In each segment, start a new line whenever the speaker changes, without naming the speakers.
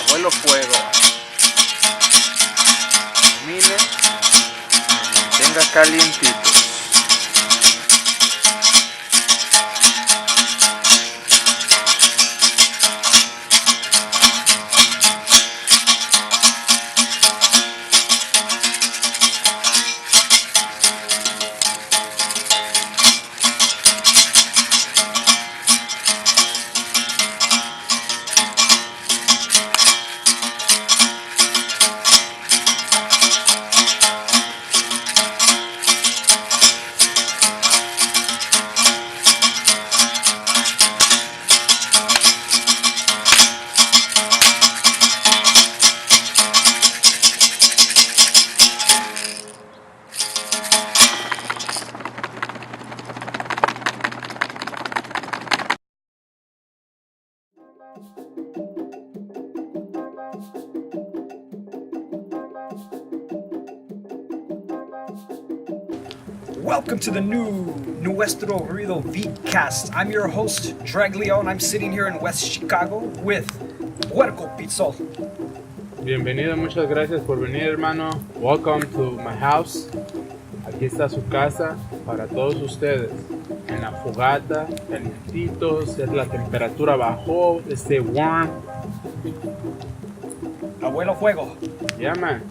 Abuelo Fuego. Mire, tenga calientito.
Welcome to the new Nuestro Ruido Beatcast. I'm your host, Dragleón. I'm sitting here in West Chicago with Puerko Pitzotl.
Bienvenido, muchas gracias por venir, hermano. Welcome to my house. Aquí está su casa para todos ustedes. En la fogata, calientitos, la temperatura bajó, stay warm.
Abuelo Fuego.
Yeah, man.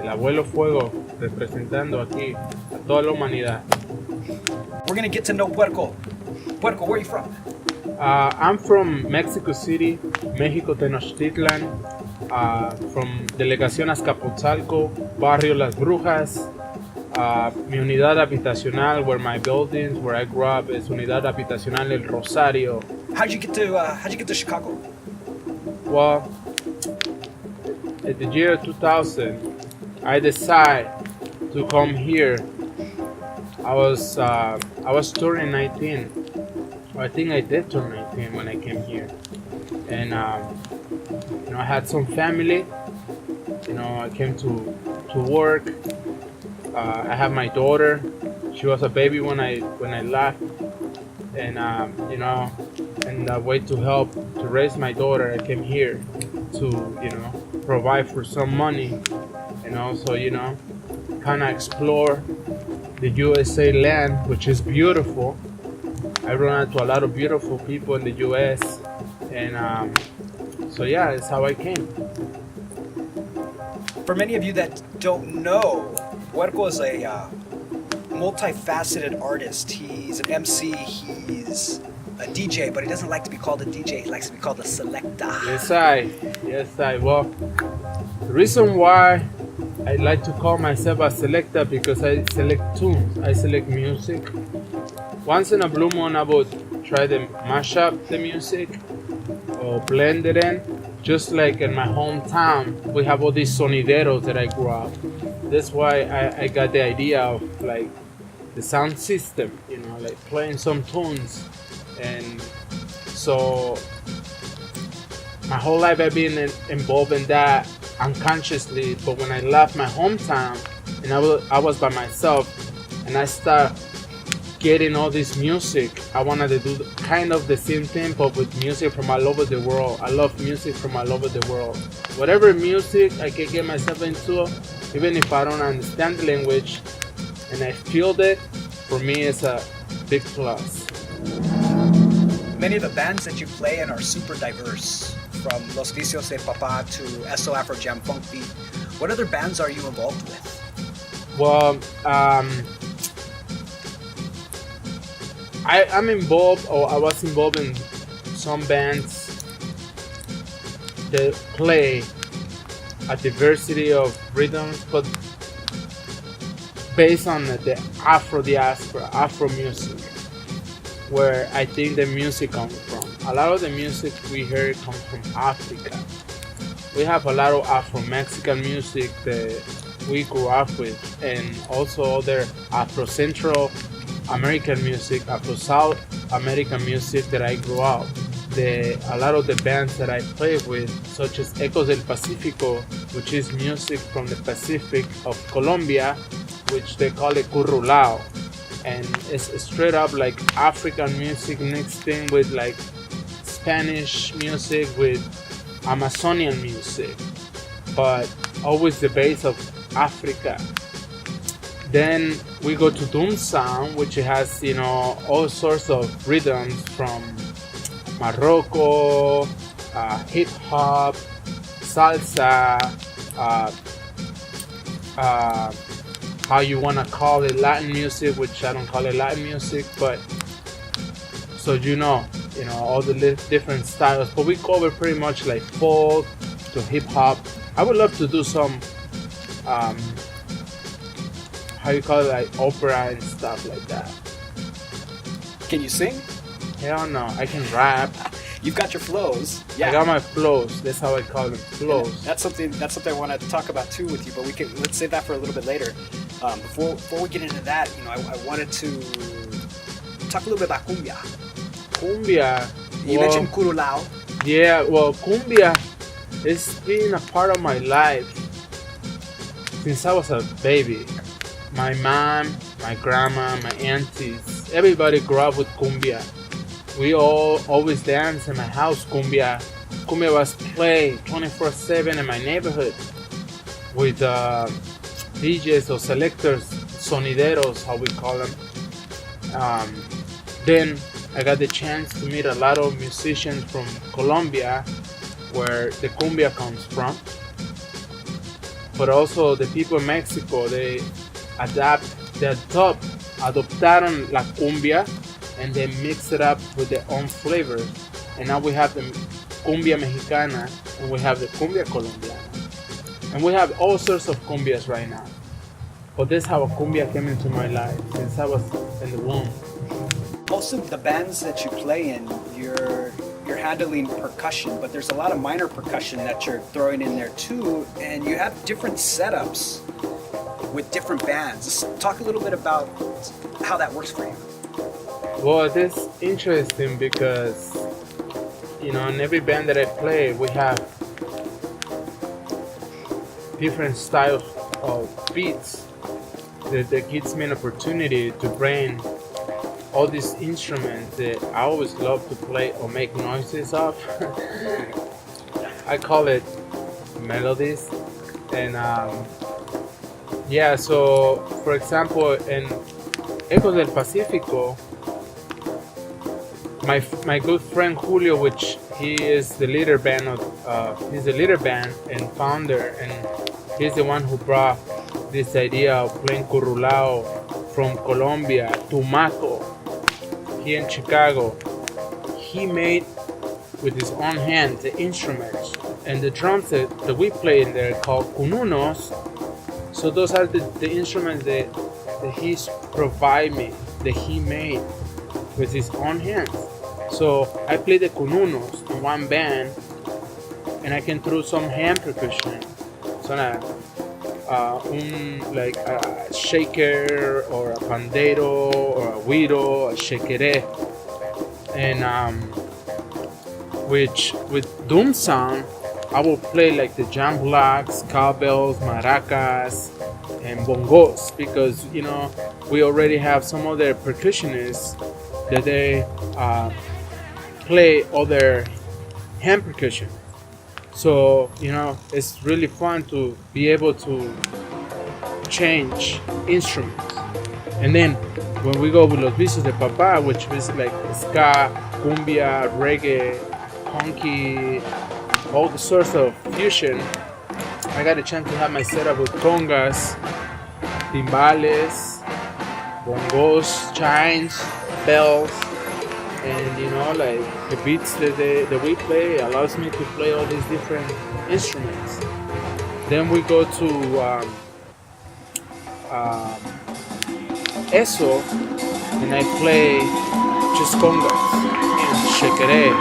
El abuelo Fuego representando aquí a toda la humanidad.
We're gonna get to know Puerko. Puerko, where are you from?
I'm from Mexico City, México Tenochtitlan, from Delegación Azcapotzalco, Barrio Las Brujas. Mi unidad habitacional, where my buildings, where I grew up, es Unidad Habitacional El Rosario.
How'd you get to Chicago?
Well, at the year 2000, I decided to come here. I was turning 19. I think I did turn 19 when I came here, and I had some family. I came to work. I have my daughter. She was a baby when I left, and and a way to help to raise my daughter, I came here to provide for some money, and also kind of explore the USA land, which is beautiful. I run into a lot of beautiful people in the US, and so yeah, that's how I came.
For many of you that don't know, Puerko is a multifaceted artist. He's an MC, he's a DJ, but he doesn't like to be called a DJ, he likes to be called a selector.
Yes, I. Well, the reason why I like to call myself a selector because I select tunes, I select music. Once in a blue moon, I would try to mash up the music or blend it in. Just like in my hometown, we have all these sonideros that I grew up. That's why I got the idea of like the sound system, like playing some tunes. And so my whole life I've been involved in that unconsciously, but when I left my hometown and I was by myself and I started getting all this music, I wanted to do kind of the same thing but with music from all over the world. I love music from all over the world. Whatever music I can get myself into, even if I don't understand the language and I feel it, for me it's a big plus.
Many of the bands that you play in are super diverse, from Los Vicios de Papá to ESSO, Afrojam, Funkbeat. What other bands are you involved with?
Well, I'm involved, or I was involved in some bands that play a diversity of rhythms, but based on the Afro diaspora, Afro music, where I think the music comes from. A lot of the music we hear comes from Africa. We have a lot of Afro-Mexican music that we grew up with, and also other Afro-Central American music, Afro-South American music that I grew up. A lot of the bands that I play with, such as Ecos del Pacífico, which is music from the Pacific of Colombia, which they call it currulao, and it's straight up like African music mixed in with like Spanish music with Amazonian music, but always the base of Africa. Then we go to Doom Sound, which has, you know, all sorts of rhythms from Morocco, hip hop, salsa, how you want to call it, Latin music, which I don't call it Latin music, but so you know all the different styles. But we cover pretty much like folk to hip hop. I would love to do some how you call it, like opera and stuff like that.
Can you sing?
Hell no, I can rap.
You've got your flows.
I
Yeah.
got my flows. That's how I call them, flows.
That's something I want to talk about too with you, but let's save that for a little bit later. Before we get into that, I wanted to talk a little bit about cumbia.
Cumbia.
You mentioned curulao.
Yeah, well, cumbia has been a part of my life since I was a baby. My mom, my grandma, my aunties, everybody grew up with cumbia. We all always dance in my house cumbia. Cumbia was played 24/7 in my neighborhood with DJs or selectors, sonideros, how we call them. Then I got the chance to meet a lot of musicians from Colombia, where the cumbia comes from. But also the people in Mexico, they adoptaron la cumbia, and they mix it up with their own flavors. And now we have the cumbia mexicana, and we have the cumbia colombiana. And we have all sorts of cumbias right now. But this is how a cumbia came into my life since I was in the womb.
Most of the bands that you play in, you're handling percussion, but there's a lot of minor percussion that you're throwing in there too, and you have different setups with different bands. Just talk a little bit about how that works for you.
Well, it is interesting because, in every band that I play, we have different styles of beats that gives me an opportunity to bring all these instruments that I always love to play or make noises of. I call it melodies. And so for example, in Ecos del Pacífico, my good friend Julio, which he is the leader band he's the leader band and founder, and he's the one who brought this idea of playing curulao from Colombia to Maco here in Chicago. He made with his own hands the instruments and the drums that we play in there called cununos. So those are the instruments that he provide me, that he made with his own hands. So I play the cununos in one band, and I can throw some hand percussion, so like a shaker or a pandero or a güiro, a shekere, and which with Doom Sound I will play like the jam blocks, cowbells, maracas, and bongos, because we already have some other percussionists that they play other hand percussion. So it's really fun to be able to change instruments. And then when we go with Los Vicios de Papá, which is like ska, cumbia, reggae, punky, all the sorts of fusion, I got a chance to have my setup with congas, timbales, bongos, chimes, bells, and like the beats that we play allows me to play all these different instruments. Then we go to ESSO, and I play just congas and shekere.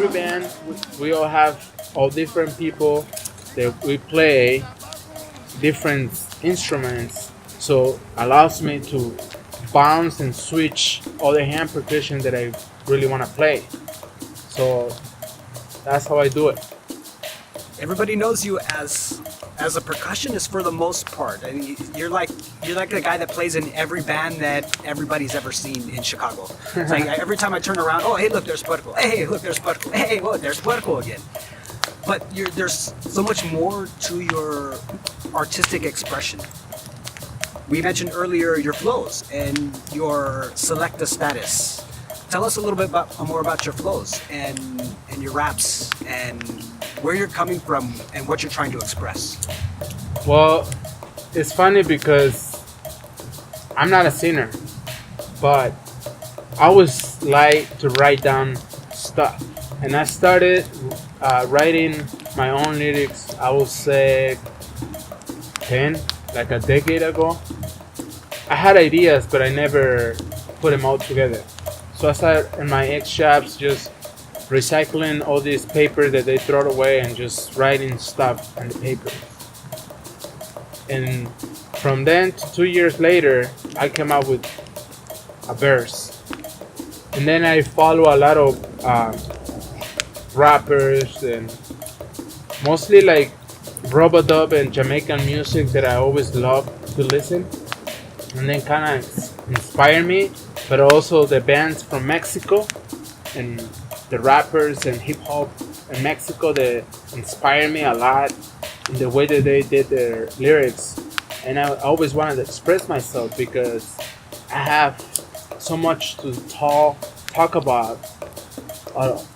every band, we all have all different people that we play different instruments, so allows me to bounce and switch all the hand percussion that I really want to play. So that's how I do it.
Everybody knows you as a percussionist for the most part. I mean, you're like the guy that plays in every band that everybody's ever seen in Chicago. It's like every time I turn around, oh hey look, there's Puerko. Hey look, there's Puerko. Hey look, there's Puerko again. But there's so much more to your artistic expression. We mentioned earlier your flows and your selecta status. Tell us a little bit more about your flows and your raps and where you're coming from and what you're trying to express.
Well, it's funny because I'm not a singer, but I always like to write down stuff. And I started writing my own lyrics, I would say 10, like a decade ago. I had ideas, but I never put them all together. So I started in my ex shops just recycling all this paper that they throw away and just writing stuff on the paper. And from then to 2 years later, I came up with a verse. And then I follow a lot of rappers and mostly like rub-a-dub and Jamaican music that I always love to listen. And then kind of inspire me, but also the bands from Mexico and the rappers and hip hop in Mexico that inspire me a lot in the way that they did their lyrics. And I always wanted to express myself because I have so much to talk about,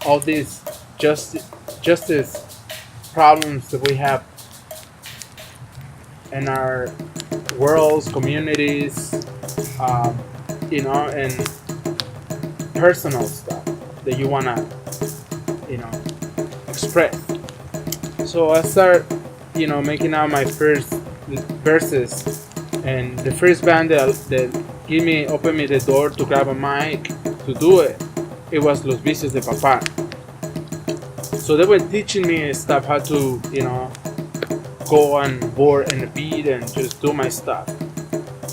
all these justice problems that we have in our worlds, communities, and personal stuff that you wanna, express. So I start, making out my first verses, and the first band that opened me the door to grab a mic to do it, it was Los Vicios de Papá. So they were teaching me stuff, how to, go on board and the beat and just do my stuff.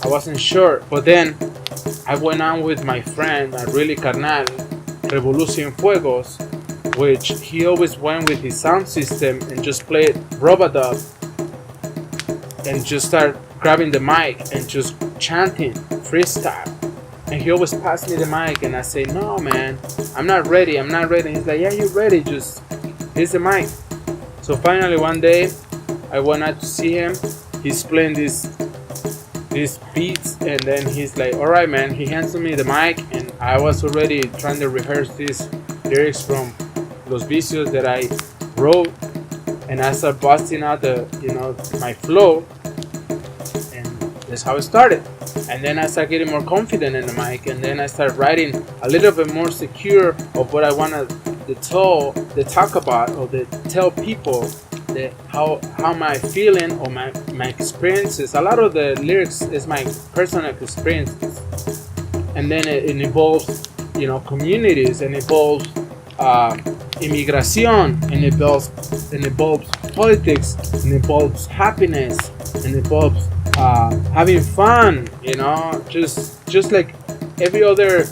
I wasn't sure, but then I went on with my friend, a really carnal, Revolución Fuegos, which he always went with his sound system and just played rub-a-dub and just start grabbing the mic and just chanting freestyle. And he always passed me the mic and I say, no man, I'm not ready. And he's like, yeah, you're ready, just here's the mic. So finally one day I went out to see him. He's playing these beats, and then he's like, all right man, he hands me the mic, and I was already trying to rehearse these lyrics from Los Vicios that I wrote, and I started busting out my flow, and that's how it started. And then I started getting more confident in the mic, and then I started writing a little bit more secure of what I wanted to talk about, or to tell people that how my feeling or my experiences. A lot of the lyrics is my personal experiences, and then it involves communities, and involves immigration, and involves politics, and involves happiness, and involves having fun, just like every other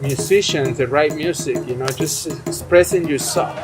musicians that write music, just expressing yourself.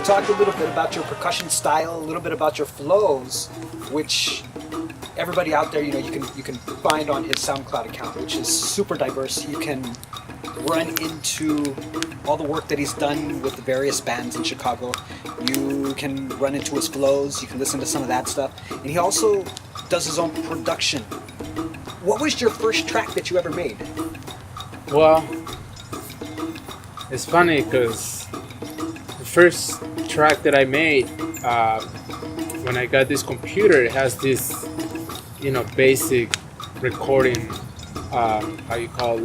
talked a little bit about your percussion style, a little bit about your flows, which everybody out there, you can find on his SoundCloud account, which is super diverse. You can run into all the work that he's done with the various bands in Chicago. You can run into his flows. You can listen to some of that stuff. And he also does his own production. What was your first track that you ever made?
Well, it's funny because the first track that I made, when I got this computer, it has this, basic recording, how you call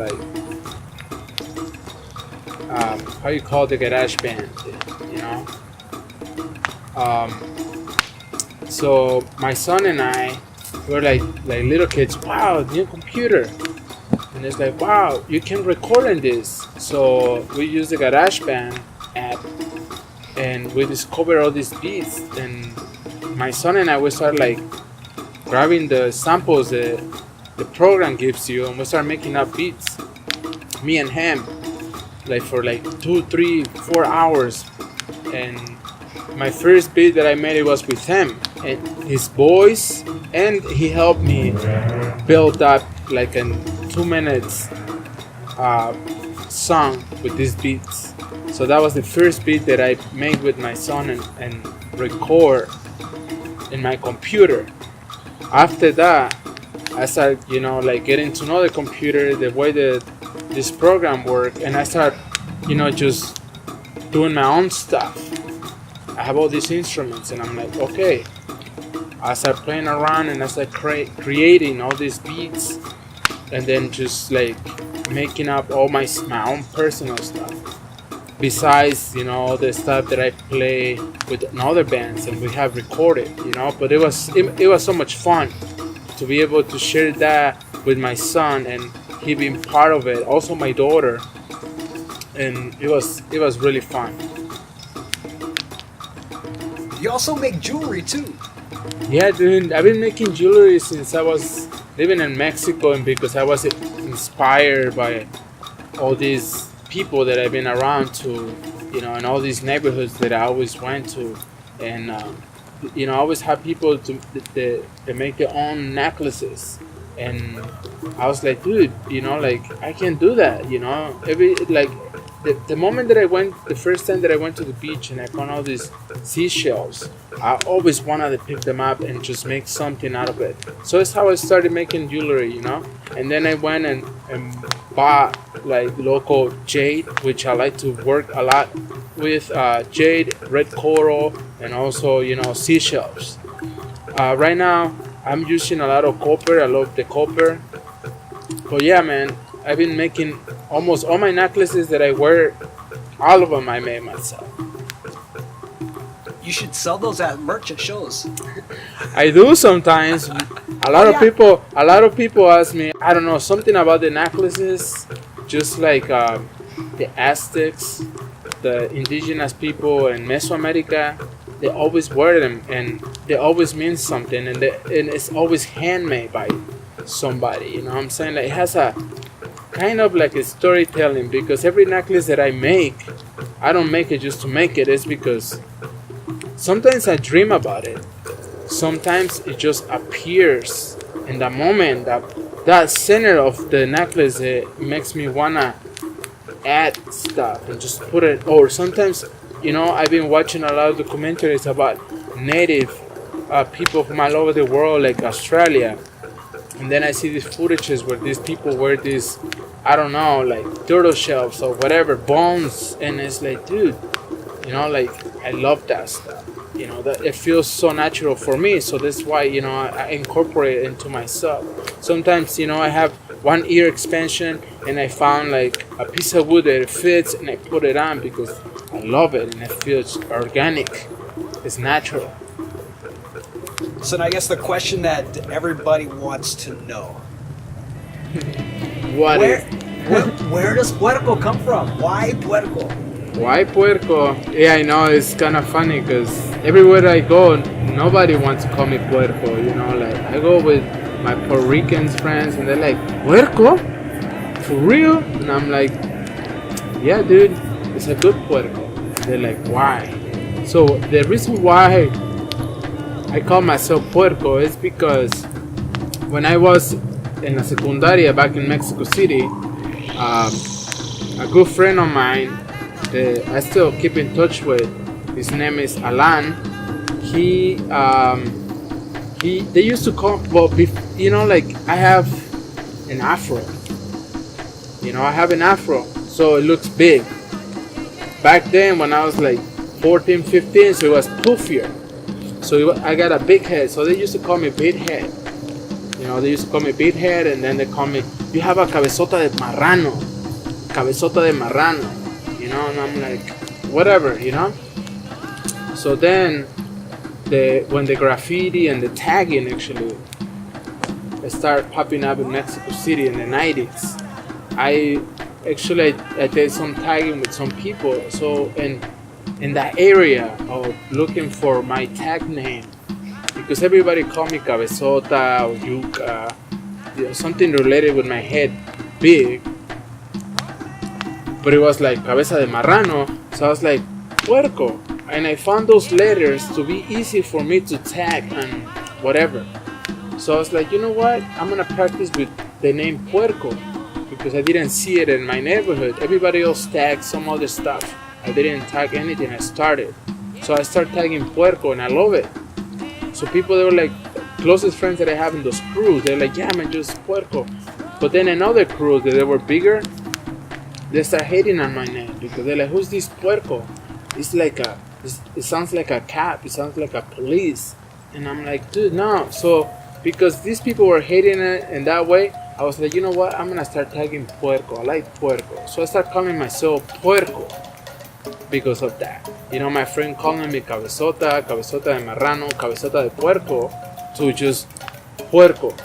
the garage band, so my son and I were like little kids. Wow, new computer. And it's like, wow, you can record in this. So we use the GarageBand app, and we discover all these beats. And my son and I, we start like grabbing the samples that the program gives you, and we start making up beats. Me and him, like for like 2, 3, 4 hours. And my first beat that I made, it was with him and his voice, and he helped me build up like a 2 minutes song with these beats. So that was the first beat that I made with my son and record in my computer. After that, I started, getting to know the computer, the way that this program worked, and I started, just doing my own stuff. I have all these instruments, and I'm like, okay. I started playing around, and I started creating all these beats, and then just like making up all my own personal stuff. Besides, all the stuff that I play with other bands and we have recorded, but it was so much fun to be able to share that with my son and he being part of it. Also my daughter, and it was really fun.
You also make jewelry too.
Yeah, dude, I've been making jewelry since I was living in Mexico, and because I was inspired by all these people that I've been around to, in all these neighborhoods that I always went to, and I always have people to make their own necklaces, and I was like, dude, I can do that, the moment that the first time that I went to the beach and I found all these seashells, I always wanted to pick them up and just make something out of it. So that's how I started making jewelry, and then I went and bought like local jade, which I like to work a lot with, jade, red coral, and also seashells. Right now I'm using a lot of copper. I love the copper. But yeah, man, I've been making almost all my necklaces that I wear, all of them I made myself.
You should sell those at merchant shows.
I do sometimes. A lot of people ask me, I don't know, something about the necklaces, just like the Aztecs, the indigenous people in Mesoamerica, they always wear them and they always mean something, and it's always handmade by somebody, you know what I'm saying? Like, it has a kind of like a storytelling, because every necklace that I make, I don't make it just to make it. It's because sometimes I dream about it. Sometimes it just appears in the moment. That center of the necklace, it makes me wanna add stuff and just put it. Or sometimes, I've been watching a lot of documentaries about native people from all over the world, like Australia. And then I see these footages where these people wear these, I don't know, like turtle shells or whatever, bones. And it's like, dude, I love that stuff. That it feels so natural for me. So that's why, I incorporate it into myself. Sometimes, I have one ear expansion and I found like a piece of wood that it fits and I put it on because I love it and it feels organic. It's natural.
So now I guess the question that everybody wants to know. Where does Puerko come from? Why Puerko?
Why Puerko? Yeah, I know, it's kind of funny because everywhere I go, nobody wants to call me Puerko, like I go with my Puerto Rican friends and they're like, Puerko? For real? And I'm like, yeah, dude, it's a good Puerko. They're like, why? So the reason why I call myself Puerco is because when I was in la secundaria back in Mexico City, a good friend of mine that I still keep in touch with, his name is Alan. They used to call, well, you know, like I have an afro. You know, I have an afro, so it looks big. Back then, when I was like 14, 15, so it was poofier. So I got a big head, so they used to call me Big Head. You know, they used to call me Big Head, and then they call me, you have a cabezota de marrano. Cabezota de marrano. You know, and I'm like, whatever, you know? So then, when the graffiti and the tagging actually started popping up in Mexico City in the 90s, I did some tagging with some people. So in that area of looking for my tag name, because everybody called me cabezota or yuca, you know, something related with my head big, but it was like cabeza de marrano, so I was like puerco, and I found those letters to be easy for me to tag and whatever. So I was like, you know what, I'm gonna practice with the name Puerco, because I didn't see it in my neighborhood. Everybody else tagged some other stuff. I didn't tag anything. I started. So I started tagging Puerco, and I love it. So people, they were like, closest friends that I have in those crews, they're like, yeah, man, just Puerco. But then another crew that they were bigger, they start hating on my name, because they're like, who's this Puerco? It's like it sounds like a cop. It sounds like a police. And I'm like, dude, no. So because these people were hating it in that way, I was like, you know what? I'm gonna start tagging Puerco. I like Puerco. So I start calling myself Puerco because of that. You know, my friend calling me cabezota, cabezota de marrano, cabezota de puerco, to just Puerco.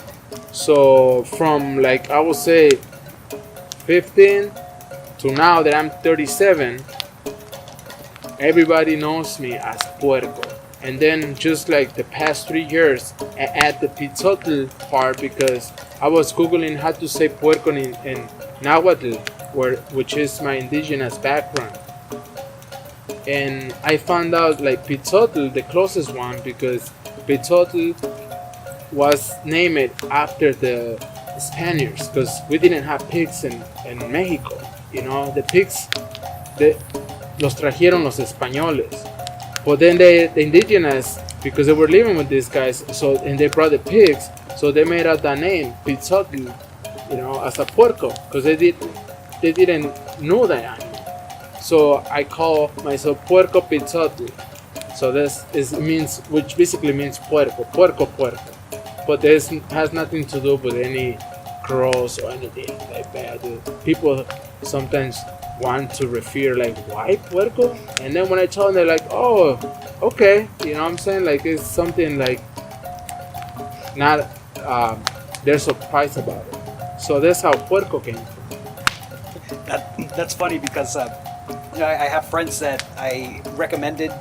So from like, I would say 15 to now that I'm 37, everybody knows me as Puerco. And then just like the past 3 years, I add the Pitzotl part because I was Googling how to say Puerco in Nahuatl, which is my indigenous background. And I found out like Pitzotl, the closest one, because Pitzotl was named after the Spaniards, because we didn't have pigs in Mexico. You know, the pigs, los trajeron los españoles. But then the indigenous, because they were living with these guys, and they brought the pigs, so they made out that name, Pitzotl, you know, as a puerco, because they didn't know that animal. So I call myself Puerko Pitzotl. So means, which basically means puerco, puerco. But this has nothing to do with any cross or anything like that. People sometimes want to refer like, why Puerco? And then when I tell them, they're like, oh, okay, you know what I'm saying? Like, it's something like not they're surprised about it. So that's how Puerco came from.
That's funny because you know, I have friends that I recommended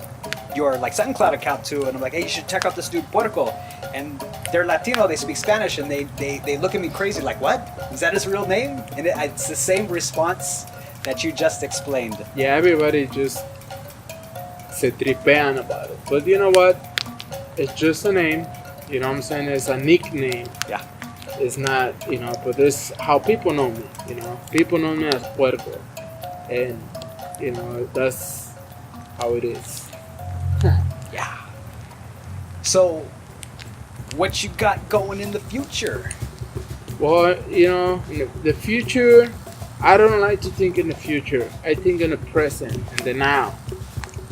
your like SoundCloud account to, and I'm like, hey, you should check out this dude Puerco. And they're Latino, they speak Spanish, and they look at me crazy like, what? Is that his real name? And it's the same response that you just explained.
Yeah, everybody just se tripean about it. But you know what? It's just a name. You know what I'm saying? It's a nickname.
Yeah.
It's not, you know, but this how people know me. You know, people know me as Puerco, and you know that's how it is.
Yeah. So, what you got going in the future?
Well, you know, in the future, I don't like to think in the future. I think in the present, in the now.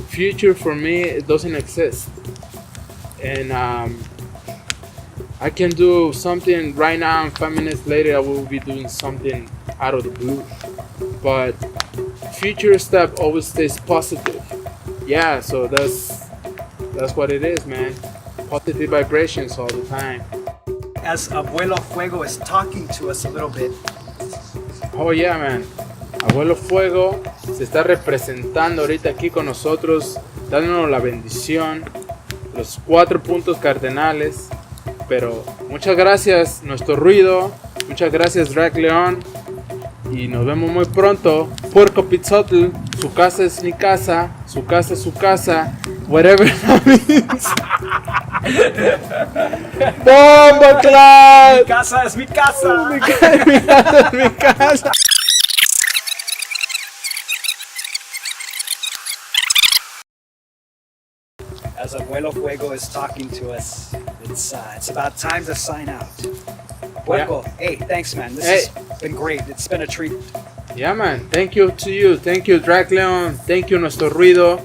Future for me, it doesn't exist. And I can do something right now, and 5 minutes later, I will be doing something out of the blue. But future stuff always stays positive. Yeah, so that's what it is, man. Positive vibrations all the time.
As Abuelo Fuego is talking to us a little bit.
Oh yeah, man. Abuelo Fuego se está representando ahorita aquí con nosotros, dándonos la bendición, los 4 puntos cardenales. Pero muchas gracias, Nuestro Ruido. Muchas gracias, Dragleón. Y nos vemos muy pronto. Puerko Pitzotl, su casa es mi casa, su casa es su casa. Whatever that means. Bomba clap.
Casa es mi casa.
Mi casa es mi casa.
As Abuelo Fuego is talking to us, it's about time to sign out. Puerko, hey, thanks, man. This has been great. It's been a treat.
Yeah, man. Thank you to you. Thank you, Dragleón. Thank you, Nuestro Ruido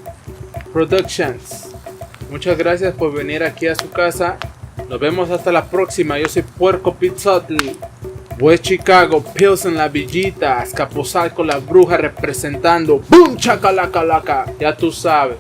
Productions. Muchas gracias por venir aquí a su casa. Nos vemos hasta la próxima. Yo soy Puerko Pitzotl, West Chicago, Pills en la Villita, Escaposal con la bruja representando. ¡Boom! Chacalacalaca. Ya tú sabes.